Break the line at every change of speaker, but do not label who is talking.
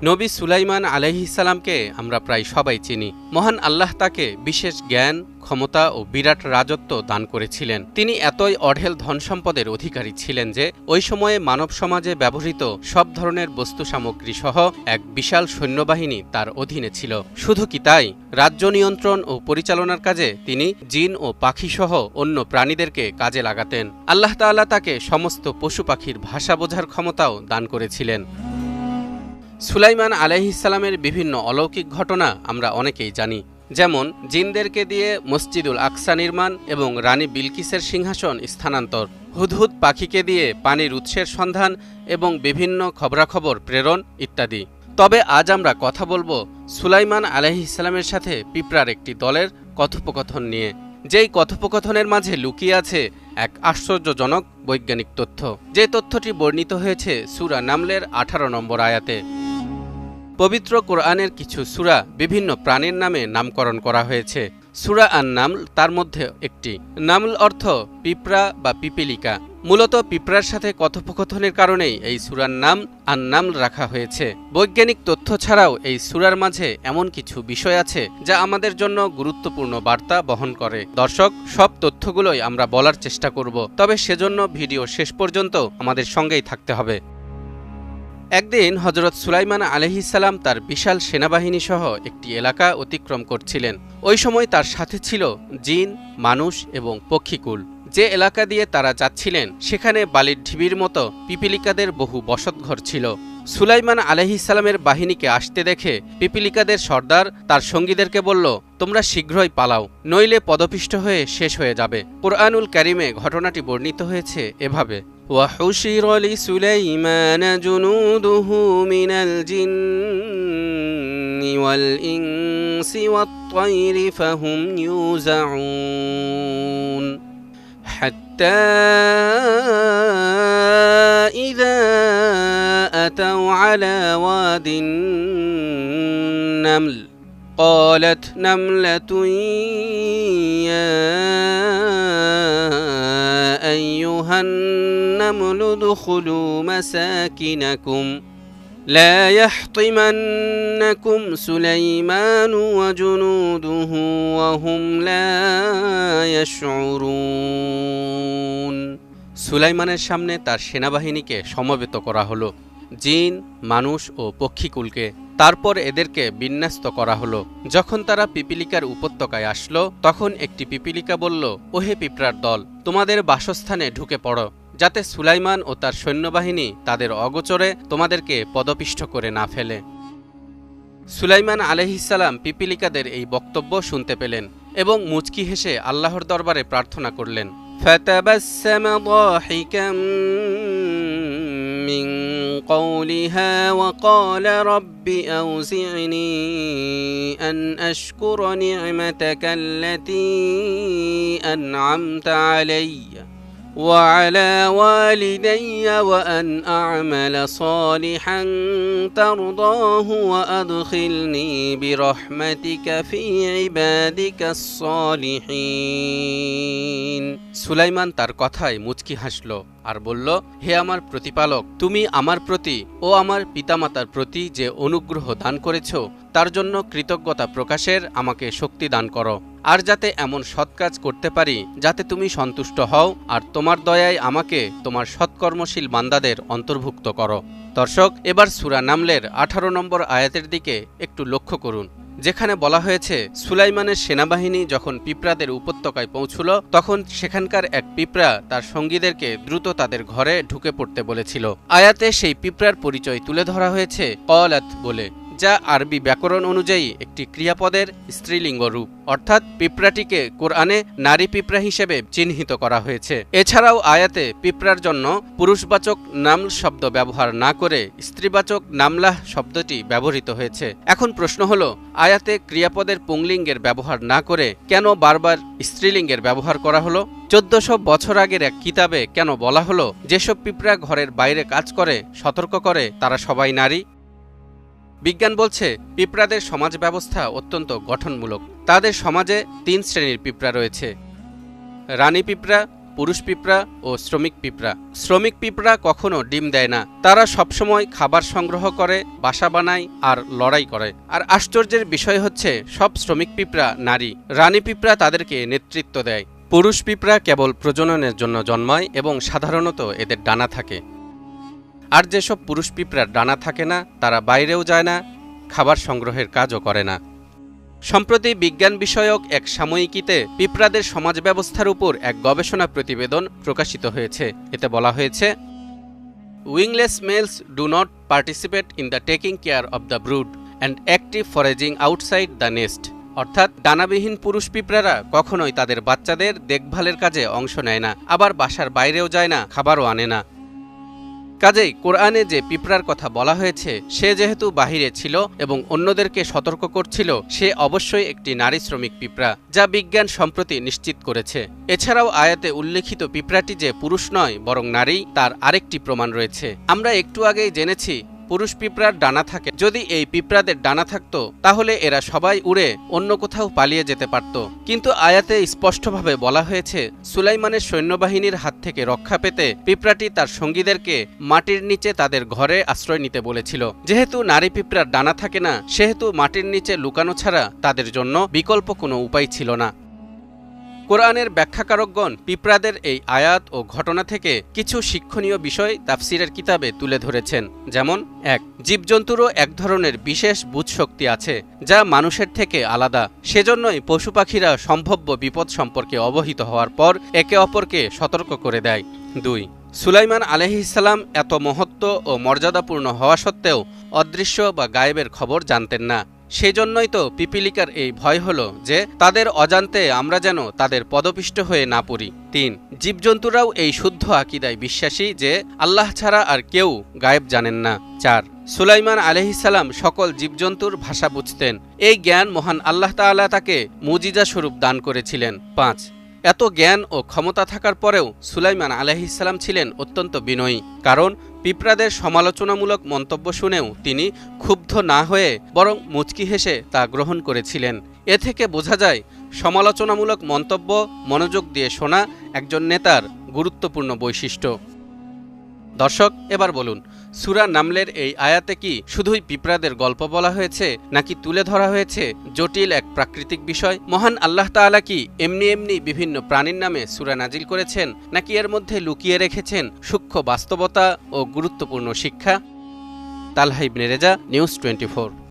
নবী সুলাইমান আলাইহিস সালামকে আমরা প্রায় সবাই চিনি। মহান আল্লাহ তাকে বিশেষ জ্ঞান, ক্ষমতা ও বিরাট রাজত্ব দান করেছিলেন। তিনি এতই অঢেল ধনসম্পদের অধিকারী ছিলেন যে ওই সময়ে মানব সমাজে ব্যবহৃত সব ধরনের বস্তু সামগ্রী সহ এক বিশাল সৈন্যবাহিনী তার অধীনে ছিল। শুধু কি তাই, রাজ্য নিয়ন্ত্রণ ও পরিচালনার কাজে তিনি জিন ও পাখিসহ অন্য প্রাণীদেরকে কাজে লাগাতেন। আল্লাহ তাআলা তাকে সমস্ত পশু পাখির ভাষা বোঝার ক্ষমতাও দান করেছিলেন। সুলাইমান আলাইহিস সালামের বিভিন্ন অলৌকিক ঘটনা আমরা অনেকেই জানি, যেমন জিনদেরকে দিয়ে মসজিদুল আকসা নির্মাণ এবং রানী বিলকিসের সিংহাসন স্থানান্তর, হুদহুদ পাখিকে দিয়ে পানির উৎসের সন্ধান এবং বিভিন্ন খবরাখবর প্রেরণ ইত্যাদি। তবে আজ আমরা কথা বলবো সুলাইমান আলাইহিস সালামের সাথে পিঁপড়ার একটি দলের কথোপকথন নিয়ে, যেই কথোপকথনের মাঝে লুকিয়ে আছে এক আশ্চর্যজনক বৈজ্ঞানিক তথ্য, যে তথ্যটি বর্ণিত হয়েছে সূরা নামলের 18 নম্বর আয়াতে। পবিত্র কোরআনের কিছু সূরা বিভিন্ন প্রাণীর নামে নামকরণ করা হয়েছে। সূরা আন-নামল তার মধ্যে একটি। নামল অর্থ পিঁপড়া বা পিপীলিকা। মূলত পিঁপড়ার সাথে কথোপকথনের কারণেই এই সূরার নাম আন-নামল রাখা হয়েছে। বৈজ্ঞানিক তথ্য ছাড়াও এই সূরার মাঝে এমন কিছু বিষয় আছে যা আমাদের জন্য গুরুত্বপূর্ণ বার্তা বহন করে। দর্শক, সব তথ্যগুলোই আমরা বলার চেষ্টা করব, তবে সেজন্য ভিডিও শেষ পর্যন্ত আমাদের সঙ্গেই থাকতে হবে। একদিন হযরত সুলাইমান আলাইহিস সালাম তার বিশাল সেনাবাহিনী সহ একটি এলাকা অতিক্রম করছিলেন। ওই সময় তার সাথে ছিল জিন, মানুষ এবং পক্ষীকুল। যে এলাকা দিয়ে তারা যাচ্ছিলেন সেখানে বালির ঢিবির মতো পিপীলিকাদের বহু বসতঘর ছিল। সুলাইমান আলাইহিস সালামের বাহিনীকে আসতে দেখে পিপীলিকাদের সর্দার তার সঙ্গীদেরকে বলল, তোমরা শীঘ্রই পালাও, নইলে পদপিষ্ট হয়ে শেষ হয়ে যাবে। কুরআনুল কারীমে ঘটনাটি বর্ণিত হয়েছে এভাবে: وحشر لسليمان جنوده من الجن والإنس والطير فهم يوزعون حتى إذا أتوا على واد النمل قالت نملة يا أيها النمل ادخلوا مساكنكم لا يحطمنكم سليمان وجنوده وهم لا يشعرون। সুলাইমানের সামনে তার সেনাবাহিনীকে সমবেত করা হলো, জিন, মানুষ ও পক্ষীকুলকে। তারপর এদেরকে বিন্যস্ত করা হলো। যখন তারা পিপীলিকার উপত্যকায় আসলো, তখন একটি পিপীলিকা বলল, ওহে পিঁপড়ার দল, তোমাদের বাসস্থানে ঢুকে পড়ো, যাতে সুলাইমান ও তার সৈন্যবাহিনী তাদের অগোচরে তোমাদেরকে পদপিষ্ট করে না ফেলে। সুলাইমান আলাইহিস সালাম পিপীলিকাদের এই বক্তব্য শুনতে পেলেন এবং মুচকি হেসে আল্লাহর দরবারে প্রার্থনা করলেন। ফাতাবাসসামা দাহিকাম মিন قولها وقال رب أوزعني أن أشكر نعمتك التي أنعمت علي وعلى والدي وأن أعمل صالحا ترضاه وأدخلني برحمتك في عبادك الصالحين। সুলাইমান তার কথায় মুচকি হাসল আর বলল, হে আমার প্রতিপালক, তুমি আমার প্রতি ও আমার পিতামাতার প্রতি যে অনুগ্রহ দান করেছ তার জন্য কৃতজ্ঞতা প্রকাশের আমাকে শক্তি দান করো, আর যাতে এমন সৎ কাজ করতে পারি যাতে তুমি সন্তুষ্ট হও, আর তোমার দয়ায় আমাকে তোমার সৎকর্মশীল বান্দাদের অন্তর্ভুক্ত করো। দর্শক, এবার সূরা নামলের 18 নম্বর আয়াতের দিকে একটু লক্ষ্য করুন, যেখানে বলা হয়েছে সুলাইমানের সেনাবাহিনী যখন পিঁপড়াদের উপত্যকায় পৌঁছল, তখন সেখানকার এক পিঁপড়া তার সঙ্গীদেরকে দ্রুত তাদের ঘরে ঢুকে পড়তে বলেছিল। আয়াতে সেই পিঁপড়ার পরিচয় তুলে ধরা হয়েছে কলাত বলে, যা আরবি ব্যাকরণ অনুযায়ী একটি ক্রিয়াপদের স্ত্রীলিঙ্গ রূপ, অর্থাৎ পিঁপড়াটিকে কোরআনে নারী পিঁপড়া হিসেবে চিহ্নিত করা হয়েছে। এছাড়াও আয়াতে পিঁপড়ার জন্য পুরুষবাচক নামল শব্দ ব্যবহার না করে স্ত্রীবাচক নামলাহ শব্দটি ব্যবহৃত হয়েছে। এখন প্রশ্ন হলো, আয়াতে ক্রিয়াপদের পুংলিঙ্গের ব্যবহার না করে কেন বারবার স্ত্রীলিঙ্গের ব্যবহার করা হলো? 1400 বছর আগের এক কিতাবে কেন বলা হলো যেসব পিঁপড়া ঘরের বাইরে কাজ করে, সতর্ক করে, তারা সবাই নারী? বিজ্ঞান বলছে পিঁপড়াদের সমাজ ব্যবস্থা অত্যন্ত গঠনমূলক। তাদের সমাজে 3 শ্রেণীর পিঁপড়া রয়েছে: রানী পিঁপড়া, পুরুষ পিঁপড়া ও শ্রমিক পিঁপড়া। শ্রমিক পিঁপড়া কখনো ডিম দেয় না, তারা সবসময় খাবার সংগ্রহ করে, বাসা বানায় আর লড়াই করে। আর আশ্চর্যের বিষয় হচ্ছে সব শ্রমিক পিঁপড়া নারী। রানী পিঁপড়া তাদেরকে নেতৃত্ব দেয়। পুরুষ পিঁপড়া কেবল প্রজননের জন্য জন্মায় এবং সাধারণত এদের ডানা থাকে। আর যেসব পুরুষ পিঁপড়ার ডানা থাকে না তারা বাইরেও যায় না, খাবার সংগ্রহের কাজও করে না। সম্প্রতি বিজ্ঞান বিষয়ক এক সাময়িকীতে পিঁপড়াদের সমাজ ব্যবস্থার উপর এক গবেষণা প্রতিবেদন প্রকাশিত হয়েছে। এতে বলা হয়েছে, wingless males do not participate in the taking care of the brood and active foraging outside the nest. অর্থাৎ ডানাবিহীন পুরুষ পিঁপড়ারা কখনোই তাদের বাচ্চাদের দেখভালের কাজে অংশ নেয় না, আবার বাসার বাইরেও যায় না, খাবারও আনে না। কাজেই কোরআনে যে পিঁপড়ার কথা বলা হয়েছে সে যেহেতু বাহিরে ছিল এবং অন্যদেরকে সতর্ক করছিল, সে অবশ্যই একটি নারী শ্রমিক পিঁপড়া, যা বিজ্ঞান সম্প্রতি নিশ্চিত করেছে। এছাড়াও আয়াতে উল্লেখিত পিঁপড়াটি যে পুরুষ নয় বরং নারী, তার আরেকটি প্রমাণ রয়েছে। আমরা একটু আগেই জেনেছি পুরুষ পিঁপড়ার ডানা থাকে। যদি এই পিঁপড়াদের ডানা থাকতো তাহলে এরা সবাই উড়ে অন্য কোথাও পালিয়ে যেতে পারত। কিন্তু আয়াতে স্পষ্টভাবে বলা হয়েছে সুলাইমানের সৈন্যবাহিনীর হাত থেকে রক্ষা পেতে পিঁপড়াটি তার সঙ্গীদেরকে মাটির নিচে তাদের ঘরে আশ্রয় নিতে বলেছিল। যেহেতু নারী পিঁপড়ার ডানা থাকে না, সেহেতু মাটির নিচে লুকানো ছাড়া তাদের জন্য বিকল্প কোনো উপায় ছিল না। কোরআনের ব্যাখ্যাকারকগণ পিঁপড়াদের এই আয়াত ও ঘটনা থেকে কিছু শিক্ষণীয় বিষয় তাফসিরের কিতাবে তুলে ধরেছেন। যেমন ১. জীবজন্তুরও এক ধরনের বিশেষ বুঝশক্তি আছে যা মানুষের থেকে আলাদা। সেজন্যই পশু পাখিরা সম্ভাব্য বিপদ সম্পর্কে অবহিত হওয়ার পর একে অপরকে সতর্ক করে দেয়। ২. সুলাইমান আলাইহিসসালাম এত মহত্ব ও মর্যাদাপূর্ণ হওয়া সত্ত্বেও অদৃশ্য বা গায়েবের খবর জানতেন না। সেজন্যই তো পিপিলিকার এই ভয় হলো যে তাদের অজান্তে আমরা যেন তাদের পদপিষ্ট হয়ে না পড়ি। ৩. জীবজন্তুরাও এই শুদ্ধ আকীদায় বিশ্বাসী যে আল্লাহ ছাড়া আর কেউ গায়েব জানেন না। ৪. সুলাইমান আলাইহিসসালাম সকল জীবজন্তুর ভাষা বুঝতেন। এই জ্ঞান মহান আল্লাহ তাআলা তাকে মুজিজা স্বরূপ দান করেছিলেন। ৫. এত জ্ঞান ও ক্ষমতা থাকার পরেও সুলাইমান আলাইহিসসালাম ছিলেন অত্যন্ত বিনয়ী, কারণ পিঁপড়াদের সমালোচনামূলক মন্তব্য শুনেও তিনি ক্ষুব্ধ না হয়ে বরং মুচকি হেসে তা গ্রহণ করেছিলেন। এ থেকে বোঝা যায় সমালোচনামূলক মন্তব্য মনোযোগ দিয়ে শোনা একজন নেতার গুরুত্বপূর্ণ বৈশিষ্ট্য। দর্শক, এবার বলুন, সূরা নামলের এই আয়াতে কি শুধুই পিঁপড়াদের গল্প বলা হয়েছে, নাকি তুলে ধরা হয়েছে জটিল এক প্রাকৃতিক বিষয়? মহান আল্লাহ তাআলা কি এমনি এমনি বিভিন্ন প্রাণীর নামে সূরা নাজিল করেছেন, নাকি এর মধ্যে লুকিয়ে রেখেছেন সূক্ষ্ম বাস্তবতা ও গুরুত্বপূর্ণ শিক্ষা? তালহা ইবনে রেজা, নিউজ 24।